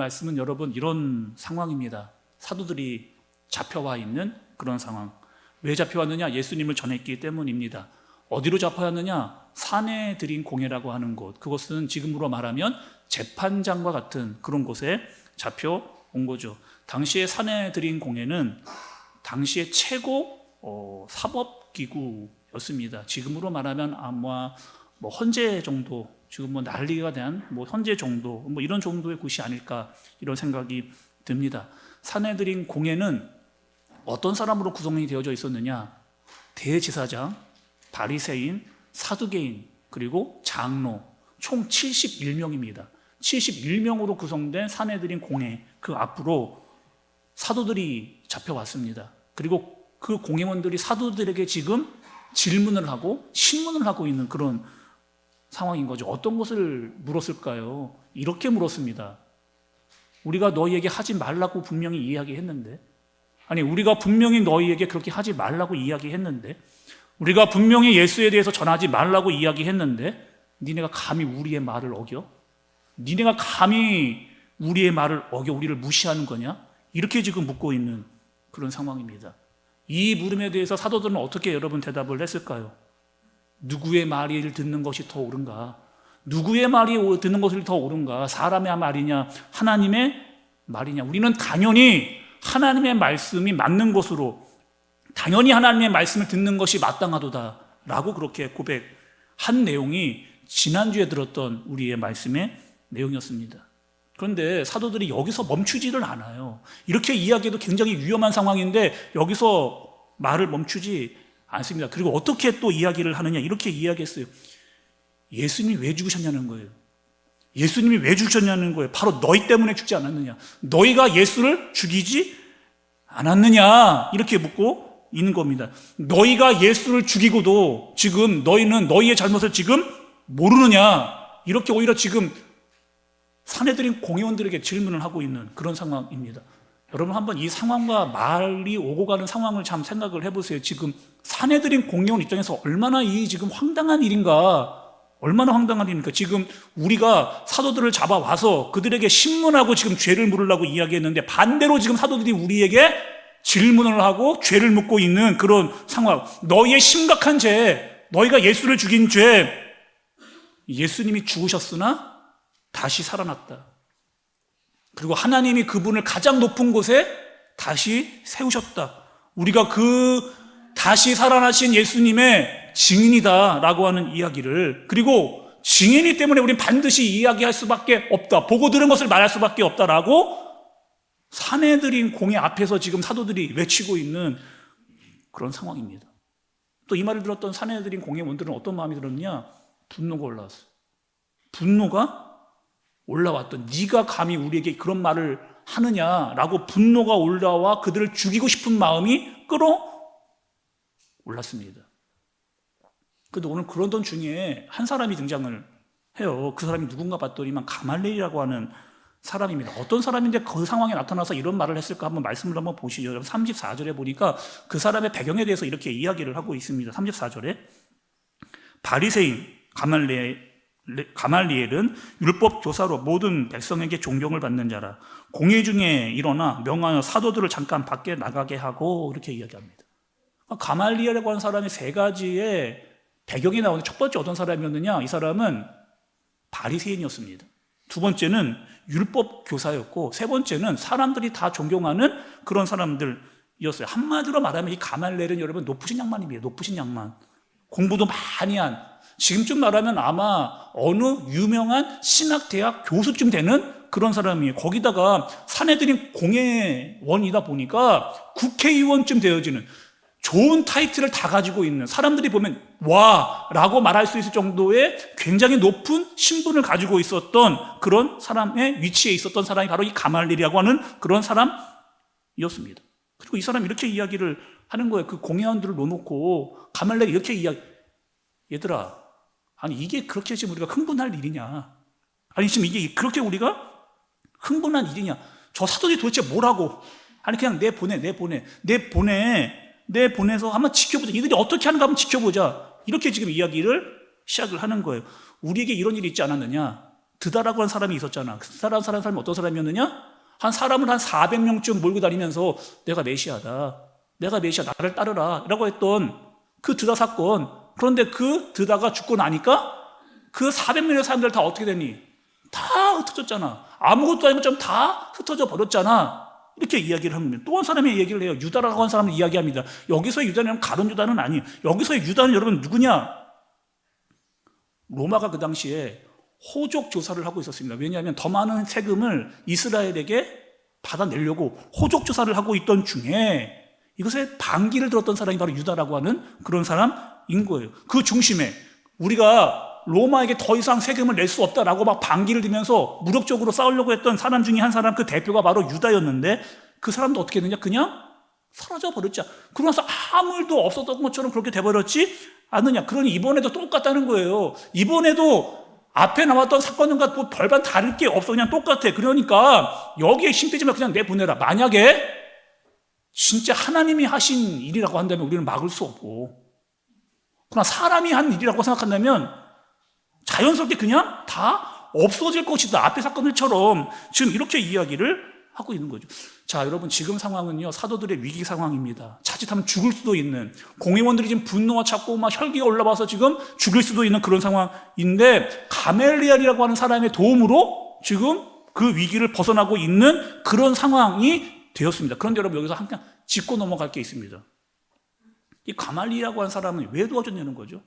말씀은 여러분 이런 상황입니다. 사도들이 잡혀와 있는 그런 상황. 왜 잡혀왔느냐? 예수님을 전했기 때문입니다. 어디로 잡혀왔느냐? 사내들인 공회라고 하는 곳. 그것은 지금으로 말하면 재판장과 같은 그런 곳에 잡혀온 거죠. 당시에 사내들인 공회는 당시의 최고 사법기구였습니다. 지금으로 말하면 아마 헌재 정도, 지금 난리가 된 헌재 정도, 이런 정도의 곳이 아닐까 이런 생각이 듭니다. 사내들인 공회는 어떤 사람으로 구성이 되어져 있었느냐? 대제사장, 바리새인, 사두개인, 그리고 장로 총 71명입니다. 71명으로 구성된 사내들인 공회, 그 앞으로 사도들이 잡혀왔습니다. 그리고 그 공회원들이 사도들에게 지금 질문을 하고 신문을 하고 있는 그런 상황인 거죠. 어떤 것을 물었을까요? 이렇게 물었습니다. 우리가 너희에게 하지 말라고 분명히 이야기했는데, 아니 우리가 분명히 너희에게 그렇게 하지 말라고 이야기했는데, 우리가 분명히 예수에 대해서 전하지 말라고 이야기했는데 니네가 감히 우리의 말을 어겨? 니네가 감히 우리의 말을 어겨 우리를 무시하는 거냐? 이렇게 지금 묻고 있는 그런 상황입니다. 이 물음에 대해서 사도들은 어떻게 여러분 대답을 했을까요? 누구의 말을 듣는 것이 더 옳은가? 누구의 말이 듣는 것이 더 옳은가? 사람의 말이냐? 하나님의 말이냐? 우리는 당연히 하나님의 말씀이 맞는 것으로, 당연히 하나님의 말씀을 듣는 것이 마땅하도다 라고 그렇게 고백한 내용이 지난주에 들었던 우리의 말씀의 내용이었습니다. 그런데 사도들이 여기서 멈추지를 않아요. 이렇게 이야기해도 굉장히 위험한 상황인데 여기서 말을 멈추지 않습니다. 그리고 어떻게 또 이야기를 하느냐? 이렇게 이야기했어요. 예수님이 왜 죽으셨냐는 거예요. 예수님이 왜 죽으셨냐는 거예요. 바로 너희 때문에 죽지 않았느냐? 너희가 예수를 죽이지 않았느냐? 이렇게 묻고 있는 겁니다. 너희가 예수를 죽이고도 지금 너희는 너희의 잘못을 지금 모르느냐? 이렇게 오히려 지금 사내들인 공회원들에게 질문을 하고 있는 그런 상황입니다. 여러분 한번 이 상황과 말이 오고 가는 상황을 참 생각을 해보세요. 지금 사내들인 공회원 입장에서 얼마나 이 지금 황당한 일인가, 얼마나 황당한 일입니까? 지금 우리가 사도들을 잡아와서 그들에게 신문하고 지금 죄를 물으려고 이야기했는데 반대로 지금 사도들이 우리에게 질문을 하고 죄를 묻고 있는 그런 상황. 너희의 심각한 죄, 너희가 예수를 죽인 죄, 예수님이 죽으셨으나 다시 살아났다. 그리고 하나님이 그분을 가장 높은 곳에 다시 세우셨다. 우리가 그 다시 살아나신 예수님의 증인이다라고 하는 이야기를, 그리고 증인이기 때문에 우리는 반드시 이야기할 수밖에 없다. 보고 들은 것을 말할 수밖에 없다라고 사내들인 공회 앞에서 지금 사도들이 외치고 있는 그런 상황입니다. 또 이 말을 들었던 사내들인 공회원들은 어떤 마음이 들었냐? 분노가 올라왔어요. 분노가 올라왔던, 네가 감히 우리에게 그런 말을 하느냐라고 분노가 올라와 그들을 죽이고 싶은 마음이 끌어올랐습니다. 그런데 오늘 그러던 중에 한 사람이 등장을 해요. 그 사람이 누군가 봤더니만 가말리엘이라고 하는 사람입니다. 어떤 사람인데 그 상황에 나타나서 이런 말을 했을까 한번 말씀을 한번 보시죠. 34절에 보니까 그 사람의 배경에 대해서 이렇게 이야기를 하고 있습니다. 34절에 바리새인 가말리엘은 율법 교사로 모든 백성에게 존경을 받는 자라. 공회 중에 일어나 명하여 사도들을 잠깐 밖에 나가게 하고, 이렇게 이야기합니다. 가말리엘이라고 하는 사람이 세 가지의 배경이 나오는데, 첫 번째 어떤 사람이었느냐? 이 사람은 바리새인이었습니다. 두 번째는 율법 교사였고, 세 번째는 사람들이 다 존경하는 그런 사람들이었어요. 한마디로 말하면 이 가말리엘은 여러분 높으신 양반입니다. 높으신 양반. 공부도 많이 한, 지금쯤 말하면 아마 어느 유명한 신학대학 교수쯤 되는 그런 사람이에요. 거기다가 사내들인 공회원이다 보니까 국회의원쯤 되어지는 좋은 타이틀을 다 가지고 있는, 사람들이 보면 와 라고 말할 수 있을 정도의 굉장히 높은 신분을 가지고 있었던 그런 사람의 위치에 있었던 사람이 바로 이 가말리엘이라고 하는 그런 사람이었습니다. 그리고 이 사람이 이렇게 이야기를 하는 거예요. 그 공회원들을 놓고 가말리엘이 이렇게 얘들아, 아니 이게 그렇게 지금 우리가 흥분할 일이냐? 아니 지금 이게 그렇게 우리가 흥분한 일이냐? 저 사도들이 도대체 뭐라고? 아니 그냥 내보내서 한번 지켜보자. 이들이 어떻게 하는가 한번 지켜보자. 이렇게 지금 이야기를 시작을 하는 거예요. 우리에게 이런 일이 있지 않았느냐? 드다라고 하는 사람이 있었잖아. 그 드다라고 하는 사람이 어떤 사람이었느냐? 한 사람을 한 400명쯤 몰고 다니면서 내가 메시아다, 내가 메시아, 나를 따르라 라고 했던 그 드다 사건. 그런데 그 드다가 죽고 나니까 그 400명의 사람들 다 어떻게 됐니? 다 흩어졌잖아. 아무것도 아니고 좀 다 흩어져 버렸잖아. 이렇게 이야기를 합니다. 또 한 사람이 얘기를 해요. 유다라고 하는 사람을 이야기합니다. 여기서의 유다는 가론 유다는 아니에요. 여기서의 유다는 여러분 누구냐? 로마가 그 당시에 호적 조사를 하고 있었습니다. 왜냐하면 더 많은 세금을 이스라엘에게 받아내려고 호적 조사를 하고 있던 중에 이것에 반기를 들었던 사람이 바로 유다라고 하는 그런 사람인 거예요. 그 중심에 우리가 로마에게 더 이상 세금을 낼 수 없다라고 막 반기를 들면서 무력적으로 싸우려고 했던 사람 중에 한 사람, 그 대표가 바로 유다였는데 그 사람도 어떻게 했느냐? 그냥 사라져 버렸죠. 그러면서 아무 일도 없었던 것처럼 그렇게 돼버렸지 않느냐. 그러니 이번에도 똑같다는 거예요. 이번에도 앞에 나왔던 사건과 뭐 별반 다를 게 없어. 그냥 똑같아. 그러니까 여기에 힘 빼지 말고 그냥 내보내라. 만약에 진짜 하나님이 하신 일이라고 한다면 우리는 막을 수 없고, 그러나 사람이 한 일이라고 생각한다면 자연스럽게 그냥 다 없어질 것이다. 앞의 사건들처럼 지금 이렇게 이야기를 하고 있는 거죠. 자, 여러분, 지금 상황은요, 사도들의 위기 상황입니다. 자칫하면 죽을 수도 있는, 공회원들이 지금 분노가 차고 막 혈기가 올라와서 지금 죽을 수도 있는 그런 상황인데, 가멜리엘이라고 하는 사람의 도움으로 지금 그 위기를 벗어나고 있는 그런 상황이 되었습니다. 그런데 여러분, 여기서 그냥 짚고 넘어갈 게 있습니다. 이 가말리엘이라고 하는 사람은 왜 도와줬냐는 거죠.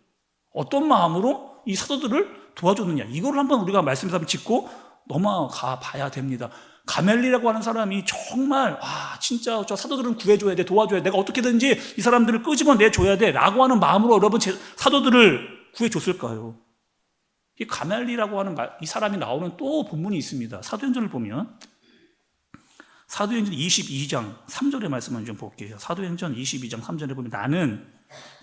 어떤 마음으로 이 사도들을 도와줬느냐, 이걸 한번 우리가 말씀에서 한번 짚고 넘어가 봐야 됩니다. 가멜리라고 하는 사람이 정말 진짜 저 사도들은 구해줘야 돼, 도와줘야 돼, 내가 어떻게든지 이 사람들을 끄집어내줘야 돼 라고 하는 마음으로 여러분 사도들을 구해줬을까요? 이 가멜리라고 하는 이 사람이 나오는 또 본문이 있습니다. 사도행전을 보면 사도행전 22장 3절의 말씀을 좀 볼게요. 사도행전 22장 3절에 보면 나는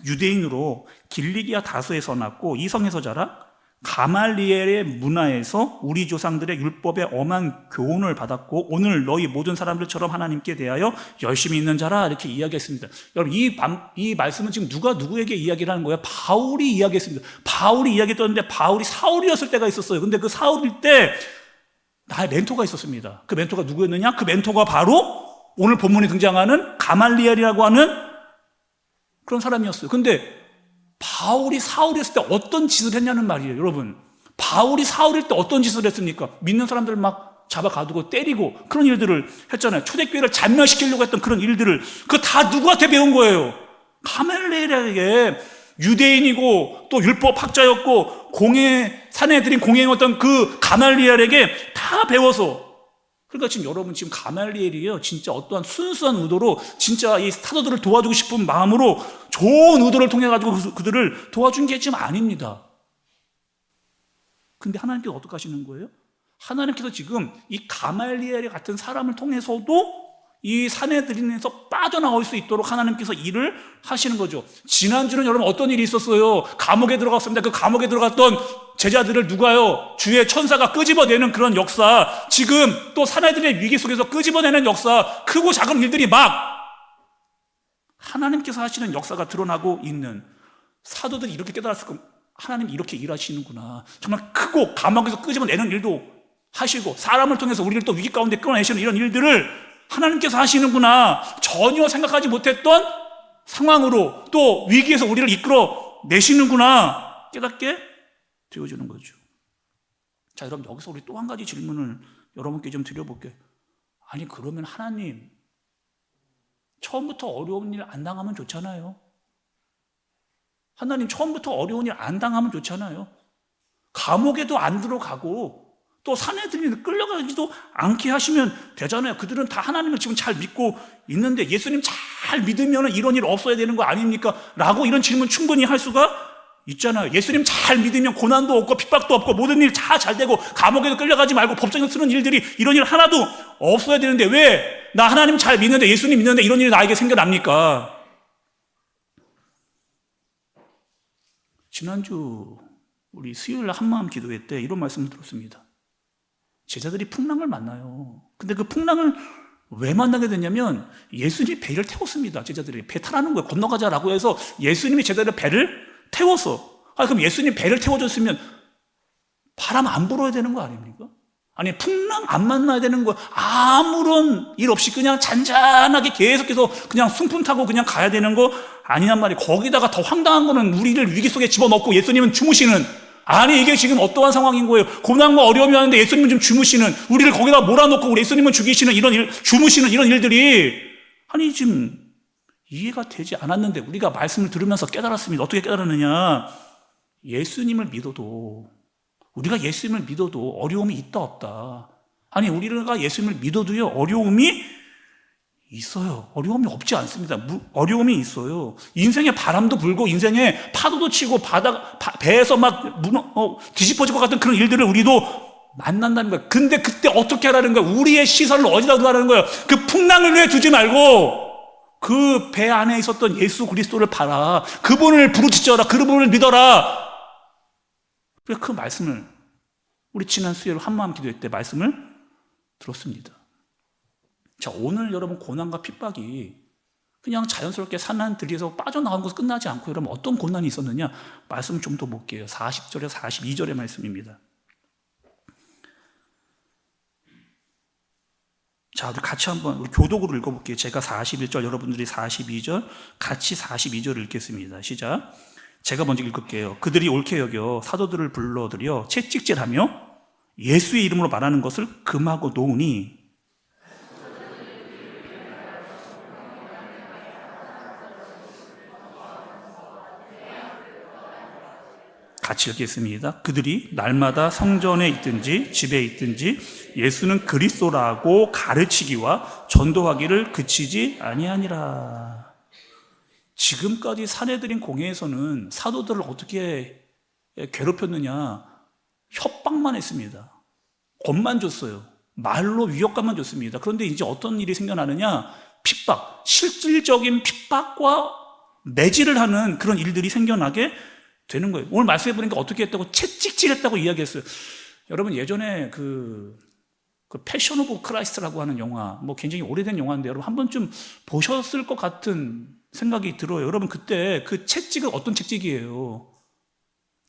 유대인으로 길리기아 다소에서 났고 이 성에서 자라 가말리엘의 문화에서 우리 조상들의 율법에 엄한 교훈을 받았고 오늘 너희 모든 사람들처럼 하나님께 대하여 열심히 있는 자라, 이렇게 이야기했습니다. 여러분, 이 말씀은 지금 누가 누구에게 이야기를 하는 거예요? 바울이 이야기했습니다. 바울이 이야기했는데 바울이 사울이었을 때가 있었어요. 근데 그 사울일 때 나의 멘토가 있었습니다. 그 멘토가 누구였느냐? 그 멘토가 바로 오늘 본문에 등장하는 가말리엘이라고 하는 그런 사람이었어요. 근데 바울이 사울이었을 때 어떤 짓을 했냐는 말이에요. 여러분, 바울이 사울일 때 어떤 짓을 했습니까? 믿는 사람들 막 잡아 가두고 때리고 그런 일들을 했잖아요. 초대교회를 잔멸시키려고 했던 그런 일들을, 그거 다 누구한테 배운 거예요? 가멜리엘에게. 유대인이고 또 율법학자였고 사내들인 공회였던 그 가말리엘에게 다 배워서. 그러니까 지금 여러분, 지금 가말리엘이요, 진짜 어떠한 순수한 의도로 진짜 이 사도들을 도와주고 싶은 마음으로 좋은 의도를 통해 가지고 그들을 도와준 게 지금 아닙니다. 근데 하나님께서 어떻게 하시는 거예요? 하나님께서 지금 이 가말리엘 같은 사람을 통해서도 이 사내들인에서 빠져나올 수 있도록 하나님께서 일을 하시는 거죠. 지난주는 여러분 어떤 일이 있었어요? 감옥에 들어갔습니다. 그 감옥에 들어갔던 제자들을 누가요? 주의 천사가 끄집어내는 그런 역사, 지금 또 사내들의 위기 속에서 끄집어내는 역사, 크고 작은 일들이 막 하나님께서 하시는 역사가 드러나고 있는, 사도들이 이렇게 깨달았을 겁니다. 하나님이 이렇게 일하시는구나. 정말 크고 감옥에서 끄집어내는 일도 하시고 사람을 통해서 우리를 또 위기 가운데 끌어내시는 이런 일들을 하나님께서 하시는구나. 전혀 생각하지 못했던 상황으로 또 위기에서 우리를 이끌어 내시는구나 깨닫게 되어주는 거죠. 자, 여러분, 여기서 우리 또 한 가지 질문을 여러분께 좀 드려볼게요. 아니, 그러면 하나님, 처음부터 어려운 일 안 당하면 좋잖아요. 하나님, 처음부터 어려운 일 안 당하면 좋잖아요. 감옥에도 안 들어가고 또 사내들이 끌려가지도 않게 하시면 되잖아요. 그들은 다 하나님을 지금 잘 믿고 있는데 예수님 잘 믿으면 이런 일 없어야 되는 거 아닙니까? 라고 이런 질문 충분히 할 수가 있잖아요. 예수님 잘 믿으면 고난도 없고 핍박도 없고 모든 일 다 잘 되고 감옥에도 끌려가지 말고 법정에서 쓰는 일들이, 이런 일 하나도 없어야 되는데 왜 나 하나님 잘 믿는데, 예수님 믿는데 이런 일이 나에게 생겨납니까? 지난주 우리 수요일 한마음 기도회 때 이런 말씀을 들었습니다. 제자들이 풍랑을 만나요. 근데 그 풍랑을 왜 만나게 되냐면 예수님이 배를 태웠습니다. 제자들이 배 타라는 거예요. 건너가자라고 해서 예수님이 제자들의 배를 태워서, 그럼 예수님 배를 태워줬으면 바람 안 불어야 되는 거 아닙니까? 아니, 풍랑 안 만나야 되는 거, 아무런 일 없이 그냥 잔잔하게 계속해서 그냥 순풍 타고 그냥 가야 되는 거 아니란 말이에요. 거기다가 더 황당한 거는 우리를 위기 속에 집어넣고 예수님은 주무시는, 아니 이게 지금 어떠한 상황인 거예요? 고난과 어려움이 왔는데 예수님은 좀 주무시는, 우리를 거기다 몰아넣고 우리 예수님은 죽이시는 이런 일, 주무시는 이런 일들이, 아니 지금 이해가 되지 않았는데 우리가 말씀을 들으면서 깨달았습니다. 어떻게 깨달았느냐? 예수님을 믿어도, 우리가 예수님을 믿어도 어려움이 있다 없다. 아니 우리가 예수님을 믿어도요, 어려움이 있어요. 어려움이 없지 않습니다. 어려움이 있어요. 인생에 바람도 불고 인생에 파도도 치고 배에서 막 뒤집어질 것 같은 그런 일들을 우리도 만난다는 거예요. 근데 그때 어떻게 하라는 거예요? 우리의 시선을 어디다 두라는 거예요? 그 풍랑을 위해 두지 말고 그 배 안에 있었던 예수 그리스도를 봐라. 그분을 부르짖어라. 그분을 믿어라. 그 말씀을 우리 지난 수요일 한마음 기도회 때 말씀을 들었습니다. 자, 오늘 여러분 고난과 핍박이 그냥 자연스럽게 산난들이에서 빠져나간 것으로 끝나지 않고 여러분 어떤 고난이 있었느냐? 말씀을 좀 더 볼게요. 40절에 42절의 말씀입니다. 자, 우리 같이 한번 우리 교독으로 읽어볼게요. 제가 41절, 여러분들이 42절, 같이 42절을 읽겠습니다. 시작. 제가 먼저 읽을게요. 그들이 옳게 여겨 사도들을 불러들여 채찍질하며 예수의 이름으로 말하는 것을 금하고 놓으니, 같이 읽겠습니다. 그들이 날마다 성전에 있든지 집에 있든지 예수는 그리스도라고 가르치기와 전도하기를 그치지 아니하니라. 지금까지 사내들인 공회에서는 사도들을 어떻게 괴롭혔느냐? 협박만 했습니다. 겁만 줬어요. 말로 위협감만 줬습니다. 그런데 이제 어떤 일이 생겨나느냐? 핍박, 실질적인 핍박과 매질을 하는 그런 일들이 생겨나게 되는 거예요. 오늘 말씀해 보니까 어떻게 했다고? 채찍질했다고 이야기했어요. 여러분 예전에 그 패션 오브 크라이스트라고 하는 영화, 뭐 굉장히 오래된 영화인데 여러분 한 번쯤 보셨을 것 같은 생각이 들어요. 여러분 그때 그 채찍은 어떤 채찍이에요?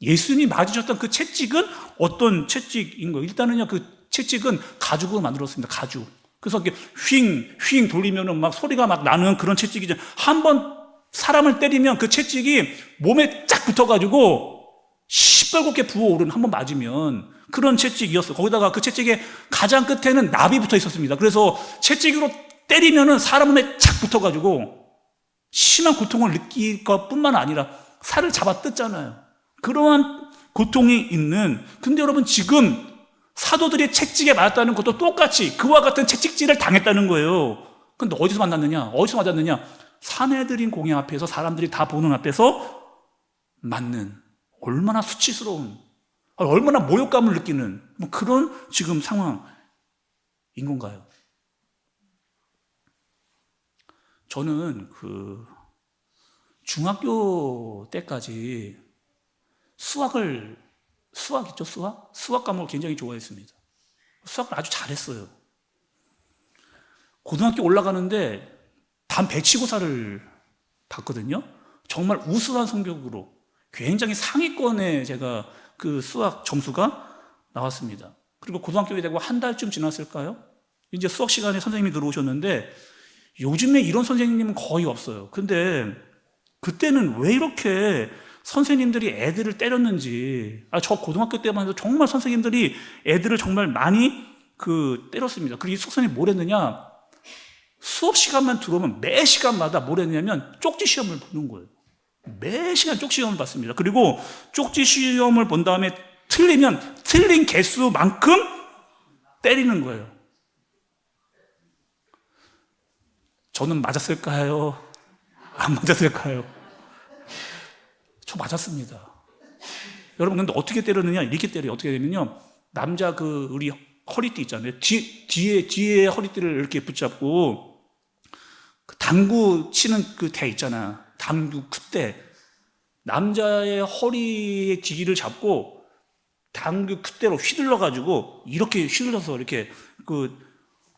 예수님이 맞으셨던 그 채찍은 어떤 채찍인 거예요? 일단은요, 그 채찍은 가죽으로 만들었습니다. 가죽. 그래서 이렇게 휙 돌리면은 막 소리가 막 나는 그런 채찍이죠. 한번 사람을 때리면 그 채찍이 몸에 쫙 붙어가지고 시뻘겋게 부어오르는, 한번 맞으면 그런 채찍이었어요. 거기다가 그 채찍의 가장 끝에는 납이 붙어 있었습니다. 그래서 채찍으로 때리면은 사람 몸에 착 붙어가지고 심한 고통을 느낄 것뿐만 아니라 살을 잡아 뜯잖아요. 그러한 고통이 있는, 근데 여러분 지금 사도들이 채찍에 맞았다는 것도 똑같이 그와 같은 채찍질을 당했다는 거예요. 근데 어디서 만났느냐? 어디서 맞았느냐? 사내들인 공회 앞에서, 사람들이 다 보는 앞에서 맞는, 얼마나 수치스러운, 얼마나 모욕감을 느끼는 그런 지금 상황인 건가요? 저는 중학교 때까지 수학 있죠? 수학 과목을 굉장히 좋아했습니다. 수학을 아주 잘했어요. 고등학교 올라가는데 단 배치고사를 봤거든요. 정말 우수한 성적으로 굉장히 상위권에 제가 그 수학 점수가 나왔습니다. 그리고 고등학교에 되고 한 달쯤 지났을까요? 이제 수학 시간에 선생님이 들어오셨는데, 요즘에 이런 선생님은 거의 없어요. 근데 그때는 왜 이렇게 선생님들이 애들을 때렸는지, 저 고등학교 때만 해도 정말 선생님들이 애들을 정말 많이 때렸습니다. 그리고 이 선생님이 뭘 했느냐? 수업 시간만 들어오면 매 시간마다 뭘 했냐면 쪽지 시험을 보는 거예요. 매 시간 쪽지 시험을 봤습니다. 그리고 쪽지 시험을 본 다음에 틀리면 틀린 개수만큼 때리는 거예요. 저는 맞았을까요? 안 맞았을까요? 저 맞았습니다. 여러분 근데 어떻게 때렸느냐? 이렇게 때려요. 어떻게 되면요, 남자 우리 허리띠 있잖아요. 뒤에 허리띠를 이렇게 붙잡고 당구 치는 그 대 있잖아. 당구 싯대. 남자의 허리의 뒤를 잡고 당구 싯대로 휘둘러가지고 이렇게 휘둘러서 이렇게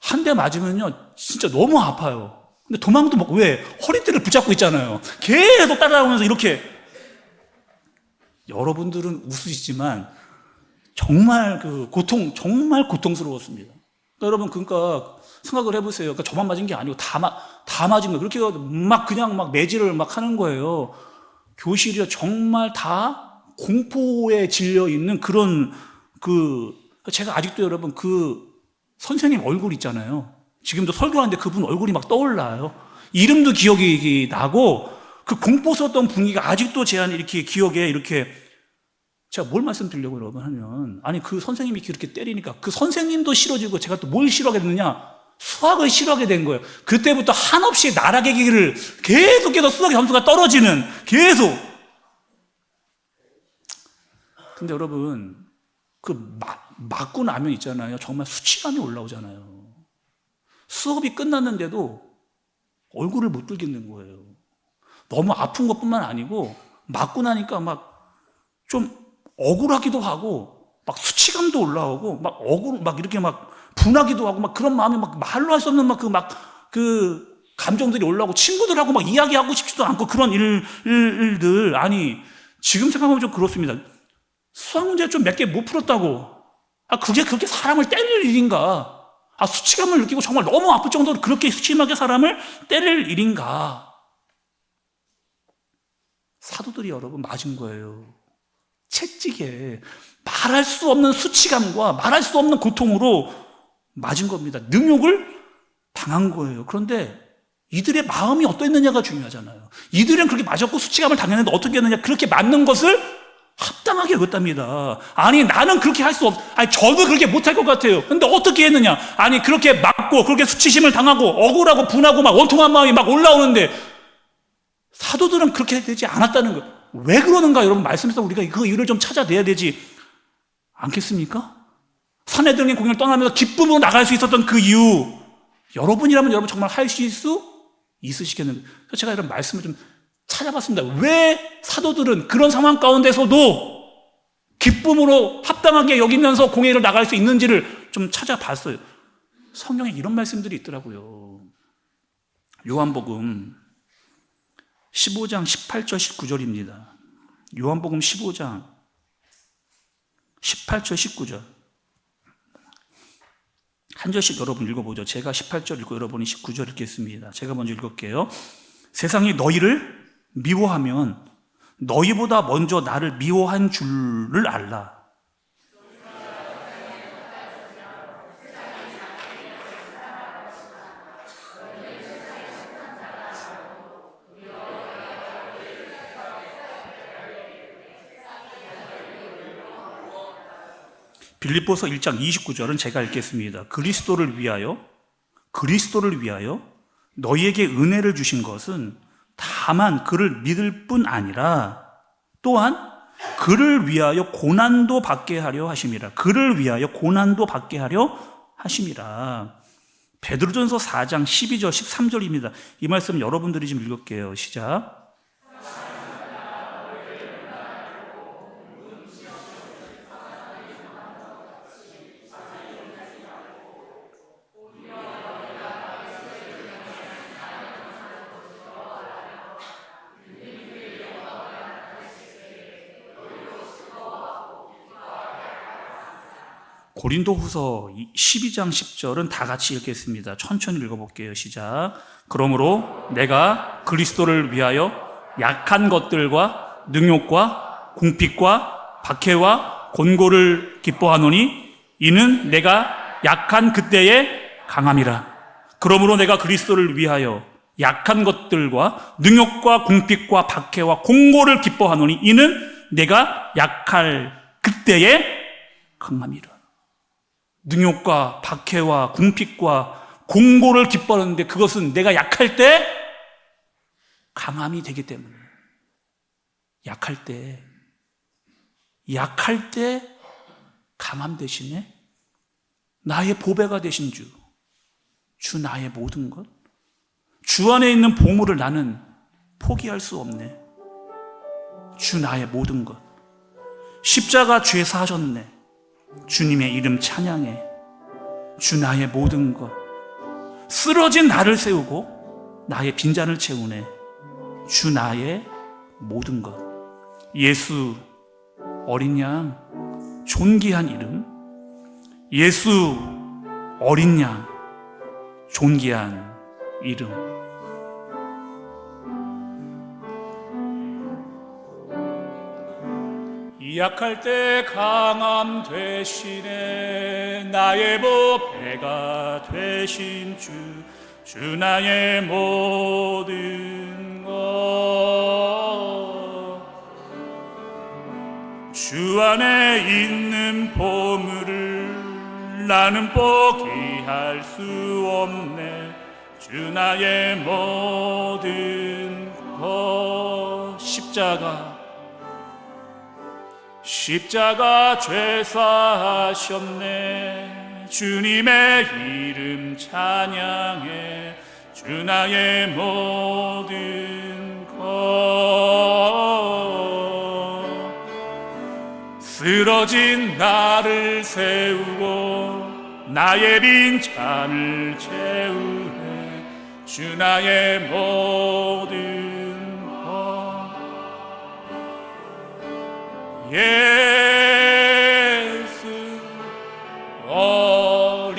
한 대 맞으면요 진짜 너무 아파요. 근데 도망도 못, 왜? 허리띠를 붙잡고 있잖아요. 계속 따라오면서 이렇게. 여러분들은 웃으시지만 정말 정말 고통스러웠습니다. 그러니까 여러분, 그러니까 생각을 해보세요. 그러니까 저만 맞은 게 아니고 다 맞은 거예요. 그렇게 그냥 매질을 하는 거예요. 교실이 정말 다 공포에 질려 있는 그런 제가 아직도 여러분 선생님 얼굴 있잖아요. 지금도 설교하는데 그분 얼굴이 떠올라요. 이름도 기억이 나고 그 공포스러웠던 분위기가 아직도 제 안에 이렇게 기억에 이렇게. 제가 뭘 말씀드리려고 여러분 하면, 아니 그 선생님이 그렇게 때리니까 그 선생님도 싫어지고 제가 또 뭘 싫어하게 됐느냐? 수학을 싫어하게 된 거예요. 그때부터 한없이 나락의 길을 계속 수학의 점수가 떨어지는, 계속. 근데 여러분, 맞고 나면 있잖아요. 정말 수치감이 올라오잖아요. 수업이 끝났는데도 얼굴을 못 들겠는 거예요. 너무 아픈 것뿐만 아니고 맞고 나니까 좀 억울하기도 하고 수치감도 올라오고 이렇게 분하기도 하고 그런 마음이 말로 할 수 없는 그 감정들이 올라오고 친구들하고 이야기하고 싶지도 않고 그런 일들. 아니 지금 생각하면 좀 그렇습니다. 수학 문제 좀 몇 개 못 풀었다고 그게 그렇게 사람을 때릴 일인가? 수치감을 느끼고 정말 너무 아플 정도로 그렇게 심하게 사람을 때릴 일인가? 사도들이 여러분 맞은 거예요. 채찍에 말할 수 없는 수치감과 말할 수 없는 고통으로 맞은 겁니다. 능욕을 당한 거예요. 그런데 이들의 마음이 어떠했느냐가 중요하잖아요. 이들은 그렇게 맞았고 수치감을 당했는데 어떻게 했느냐? 그렇게 맞는 것을 합당하게 여겼답니다. 아니 나는 그렇게 할 수 저도 그렇게 못할 것 같아요. 근데 어떻게 했느냐? 아니 그렇게 맞고 그렇게 수치심을 당하고 억울하고 분하고 원통한 마음이 올라오는데 사도들은 그렇게 되지 않았다는 거예요. 왜 그러는가? 여러분 말씀에서 우리가 그 이유를 좀 찾아내야 되지 않겠습니까? 산헤드린 공연을 떠나면서 기쁨으로 나갈 수 있었던 그 이유, 여러분이라면 여러분 정말 하실 수 있으시겠는데. 그래서 제가 이런 말씀을 좀 찾아봤습니다. 왜 사도들은 그런 상황 가운데서도 기쁨으로 합당하게 여기면서 공회를 나갈 수 있는지를 좀 찾아봤어요. 성경에 이런 말씀들이 있더라고요. 요한복음 15장 18절 19절입니다. 요한복음 15장 18절 19절 한 절씩 여러분 읽어보죠. 제가 18절 읽고 여러분이 19절 읽겠습니다. 제가 먼저 읽을게요. 세상이 너희를 미워하면 너희보다 먼저 나를 미워한 줄을 알라. 빌립보서 1장 29절은 제가 읽겠습니다. 그리스도를 위하여 너희에게 은혜를 주신 것은 다만 그를 믿을 뿐 아니라 또한 그를 위하여 고난도 받게 하려 하심이라. 그를 위하여 고난도 받게 하려 하심이라. 베드로전서 4장 12절 13절입니다. 이 말씀 여러분들이 좀 읽을게요. 시작. 고린도후서 12장 10절은 다 같이 읽겠습니다. 천천히 읽어볼게요. 시작. 그러므로 내가 그리스도를 위하여 약한 것들과 능욕과 궁핍과 박해와 곤고를 기뻐하노니 이는 내가 약한 그때의 강함이라. 그러므로 내가 그리스도를 위하여 약한 것들과 능욕과 궁핍과 박해와 곤고를 기뻐하노니 이는 내가 약할 그때의 강함이라. 능욕과 박해와 궁핍과 공고를 기뻐하는데 그것은 내가 약할 때 강함이 되기 때문에. 약할 때 강함 대신에 나의 보배가 되신 주 나의 모든 것, 주 안에 있는 보물을 나는 포기할 수 없네. 주 나의 모든 것, 십자가 죄 사하셨네. 주님의 이름 찬양해. 주 나의 모든 것, 쓰러진 나를 세우고 나의 빈잔을 채우네. 주 나의 모든 것. 예수 어린 양 존귀한 이름, 예수 어린 양, 존귀한 이름. 약할 때 강함 되시네, 나의 보배가 되신 주 나의 모든 것. 주 안에 있는 보물을 나는 포기할 수 없네, 주 나의 모든 것. 십자가 죄사하셨네, 주님의 이름 찬양해, 주 나의 모든 것. 쓰러진 나를 세우고 나의 빈 잔을 채우네, 주 나의 모든 것. 예수 어린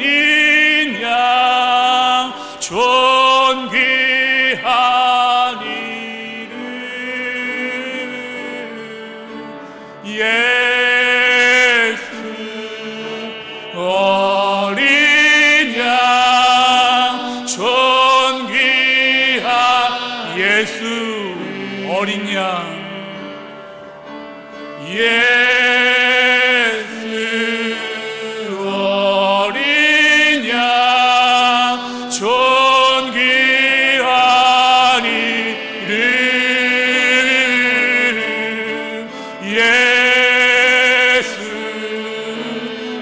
양, 존귀한 이름. 예수 어린 양, 존귀한 예수 어린 양. 예수 어린 양, 존귀한 이름. 예수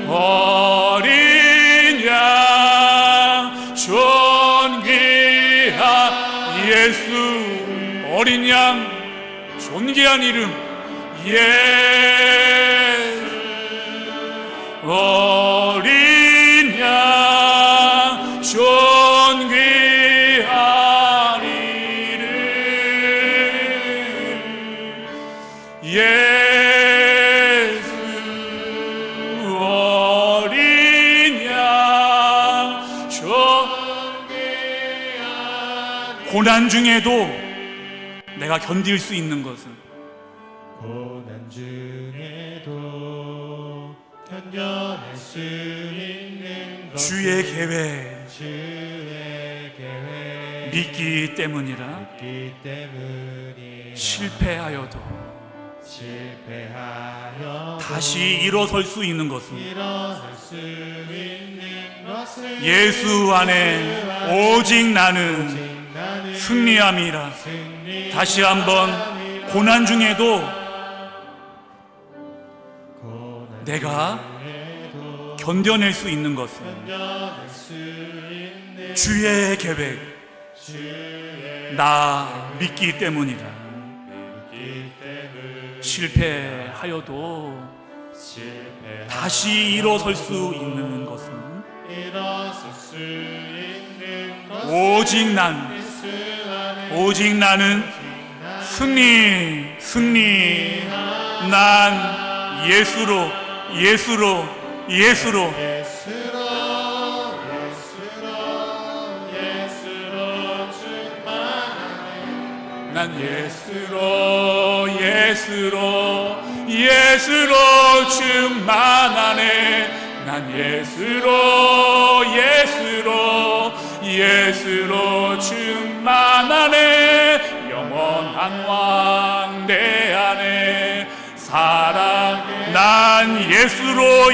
어린 양, 존귀한 예수 어린 양, 존귀한 이름. 예수 어린 양, 존귀한 이름. 예수 어린 양, 존귀한. 고난 중에도 내가 견딜 수 있는 것은, 고난 중에도 견뎌낼 수 있는 것은 주의 계획 믿기 때문이라. 실패하여도 다시 일어설 수 있는 것은 예수 안에 오직 나는 승리함이라. 다시 한번, 고난 중에도 내가 견뎌낼 수 있는 것은 주의 계획, 나 믿기 때문이라. 실패하여도 다시 일어설 수 있는 것은 오직 나는 승리. 난 예수로 난 예수로 충만하네. 난 예수로 충만하네. 영원한 왕 내 안에 사랑. 난 예수로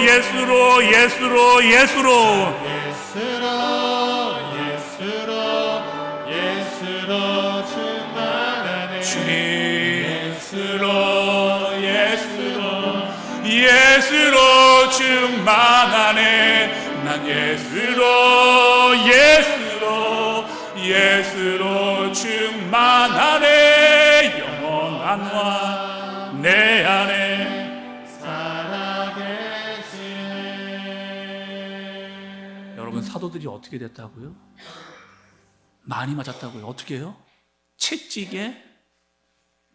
충만하네. 주님, 예수로 충만하네. 난 예수로 충만하네. 영원한 왕 내 안에 살아계시네. 여러분, 사도들이 어떻게 됐다고요? 많이 맞았다고요. 어떻게 해요? 채찍에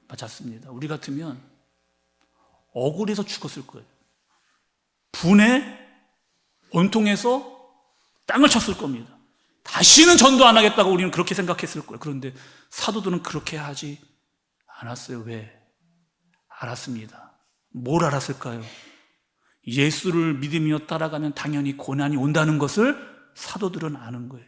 맞았습니다. 우리 같으면 억울해서 죽었을 거예요. 분에 원통해서 땅을 쳤을 겁니다. 다시는 전도 안 하겠다고 우리는 그렇게 생각했을 거예요. 그런데 사도들은 그렇게 하지 않았어요. 왜? 알았습니다. 뭘 알았을까요? 예수를 믿으며 따라가면 당연히 고난이 온다는 것을 사도들은 아는 거예요.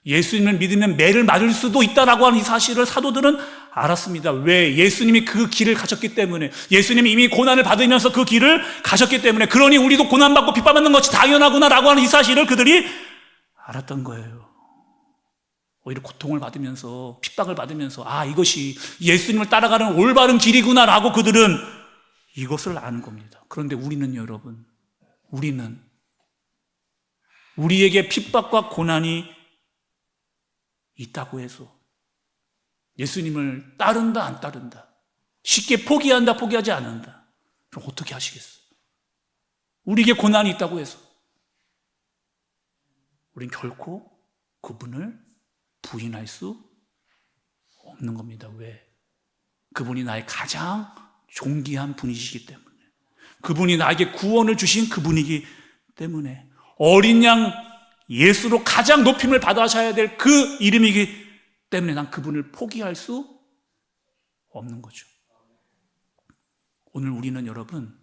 예수님을 믿으면 매를 맞을 수도 있다라고 하는 이 사실을 사도들은 알았습니다. 왜? 예수님이 그 길을 가셨기 때문에, 예수님이 이미 고난을 받으면서 그 길을 가셨기 때문에, 그러니 우리도 고난받고 핍박받는 것이 당연하구나라고 하는 이 사실을 그들이 알았던 거예요. 오히려 고통을 받으면서, 핍박을 받으면서, 이것이 예수님을 따라가는 올바른 길이구나라고 그들은 이것을 아는 겁니다. 그런데 우리는 여러분, 우리는 우리에게 핍박과 고난이 있다고 해서 예수님을 따른다 안 따른다, 쉽게 포기한다 포기하지 않는다, 그럼 어떻게 하시겠어요? 우리에게 고난이 있다고 해서 우린 결코 그분을 부인할 수 없는 겁니다. 왜? 그분이 나의 가장 존귀한 분이시기 때문에, 그분이 나에게 구원을 주신 그분이기 때문에, 어린 양 예수로 가장 높임을 받아셔야 될 그 이름이기 때문에 난 그분을 포기할 수 없는 거죠. 오늘 우리는 여러분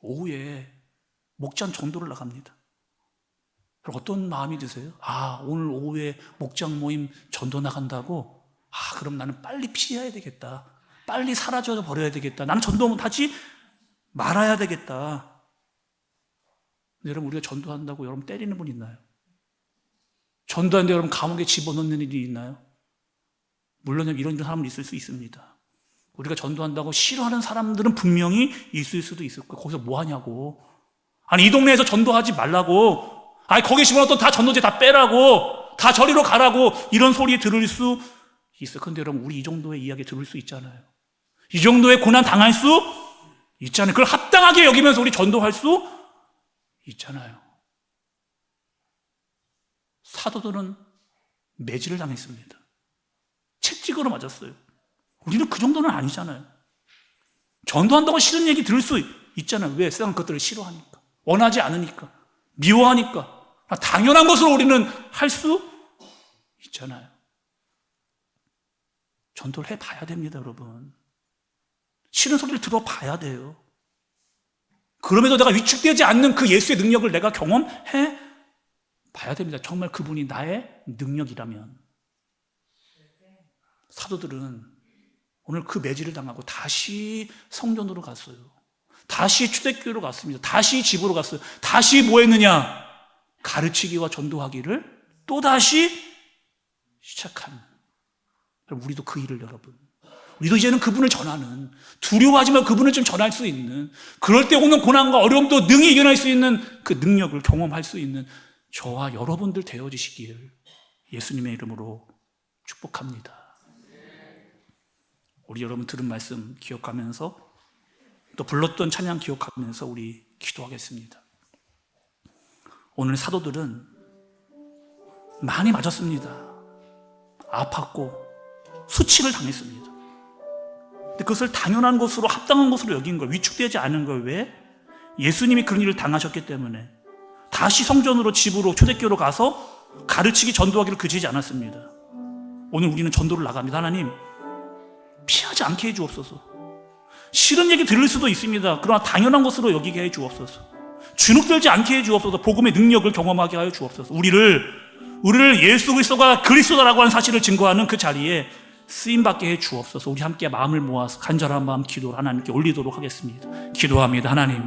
오후에 목장 전도를 나갑니다. 그럼 어떤 마음이 드세요? 오늘 오후에 목장 모임 전도 나간다고? 그럼 나는 빨리 피해야 되겠다, 빨리 사라져 버려야 되겠다, 나는 전도 하지 말아야 되겠다. 여러분, 우리가 전도한다고 여러분 때리는 분 있나요? 전도하는데 여러분 감옥에 집어넣는 일이 있나요? 물론 이런 사람은 있을 수 있습니다. 우리가 전도한다고 싫어하는 사람들은 분명히 있을 수도 있을 거예요. 거기서 뭐 하냐고, 이 동네에서 전도하지 말라고, 거기 집어넣었던 다 전도제 다 빼라고, 다 저리로 가라고, 이런 소리 들을 수 있어요. 그런데 여러분, 우리 이 정도의 이야기 들을 수 있잖아요. 이 정도의 고난 당할 수 있잖아요. 그걸 합당하게 여기면서 우리 전도할 수 있잖아요. 사도들은 매질을 당했습니다. 채찍으로 맞았어요. 우리는 그 정도는 아니잖아요. 전도한다고 싫은 얘기 들을 수 있잖아요. 왜? 세상 것들을 싫어하니까, 원하지 않으니까, 미워하니까. 당연한 것으로 우리는 할 수 있잖아요. 전도를 해봐야 됩니다, 여러분. 싫은 소리를 들어봐야 돼요. 그럼에도 내가 위축되지 않는 그 예수의 능력을 내가 경험해 봐야 됩니다. 정말 그분이 나의 능력이라면. 사도들은 오늘 그 매질을 당하고 다시 성전으로 갔어요. 다시 초대교회로 갔습니다. 다시 집으로 갔어요. 다시 뭐 했느냐? 가르치기와 전도하기를 또다시 시작한. 우리도 그 일을, 여러분, 우리도 이제는 그분을 전하는, 두려워하지만 그분을 좀 전할 수 있는, 그럴 때 오는 고난과 어려움도 능히 이겨낼 수 있는 그 능력을 경험할 수 있는 저와 여러분들 되어지시길 예수님의 이름으로 축복합니다. 우리 여러분 들은 말씀 기억하면서, 또 불렀던 찬양 기억하면서 우리 기도하겠습니다. 오늘 사도들은 많이 맞았습니다. 아팠고 수치를 당했습니다. 근데 그것을 당연한 것으로, 합당한 것으로 여긴 걸, 위축되지 않은 걸. 왜? 예수님이 그런 일을 당하셨기 때문에 다시 성전으로, 집으로, 초대교회로 가서 가르치기, 전도하기를 그치지 않았습니다. 오늘 우리는 전도를 나갑니다. 하나님, 피하지 않게 해주옵소서. 싫은 얘기 들을 수도 있습니다. 그러나 당연한 것으로 여기게 해주옵소서. 주눅들지 않게 해주옵소서. 복음의 능력을 경험하게 하여 주옵소서. 우리를 예수 그리스도가 그리스도라고 하는 사실을 증거하는 그 자리에 쓰임받게 해 주옵소서. 우리 함께 마음을 모아서 간절한 마음 기도를 하나님께 올리도록 하겠습니다. 기도합니다. 하나님,